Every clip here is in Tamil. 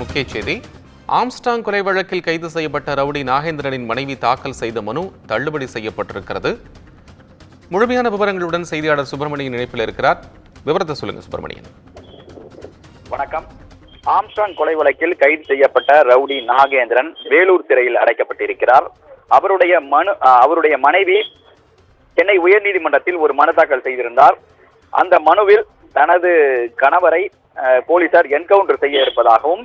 முக்கிய செய்தி. ஆம்ஸ்டாங் கொலை வழக்கில் கைது செய்யப்பட்ட ரவுடி நாகேந்திரனின் மனைவி தாக்கல் செய்த மனு தள்ளுபடி செய்யப்பட்டிருக்கிறது. முழுமையான விவரங்களுடன் செய்தியாளர் சுப்பிரமணியன் இணைப்பில் இருக்கிறார். விவரத்தை சொல்லுங்க சுப்பிரமணியன். வணக்கம். ஆம்ஸ்டாங் கொலை வழக்கில் கைது செய்யப்பட்ட ரவுடி நாகேந்திரன் வேலூர் சிறையில் அடைக்கப்பட்டிருக்கிறார். அவருடைய மனைவி சென்னை உயர்நீதிமன்றத்தில் ஒரு மனு தாக்கல் செய்திருந்தார். அந்த மனுவில் தனது கணவரை போலீசார் என்கவுண்டர் செய்ய இருப்பதாகவும்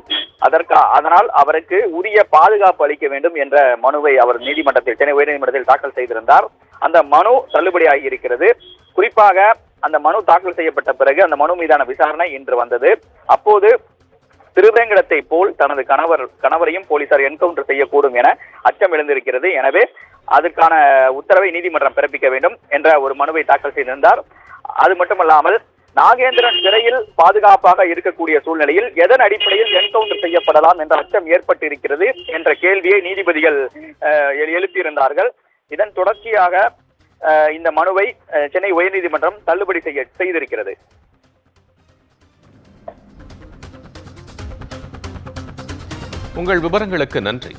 அதனால் அவருக்கு உரிய பாதுகாப்பு அளிக்க வேண்டும் என்ற மனுவை அவர் சென்னை உயர்நீதிமன்றத்தில் தாக்கல் செய்திருந்தார். அந்த மனு தள்ளுபடியாகி இருக்கிறது. குறிப்பாக அந்த மனு தாக்கல் செய்யப்பட்ட பிறகு அந்த மனு மீதான விசாரணை இன்று வந்தது. அப்போது திருவேங்கடத்தை போல் தனது கணவரையும் போலீசார் என்கவுண்டர் செய்யக்கூடும் என அச்சம் எழுந்திருக்கிறது. எனவே அதற்கான உத்தரவை நீதிமன்றம் பிறப்பிக்க வேண்டும் என்ற ஒரு மனுவை தாக்கல் செய்திருந்தார். அது மட்டுமல்லாமல் நாகேந்திரன் சிறையில் பாதுகாப்பாக இருக்கக்கூடிய சூழ்நிலையில் எதன் அடிப்படையில் என்கவுண்டர் செய்யப்படலாம் என்ற அச்சம் ஏற்பட்டிருக்கிறது என்ற கேள்வியை நீதிபதிகள் எழுப்பியிருந்தார்கள். இதன் தொடர்ச்சியாக இந்த மனுவை சென்னை உயர்நீதிமன்றம் தள்ளுபடி செய்திருக்கிறது. உங்கள் விவரங்களுக்கு நன்றி.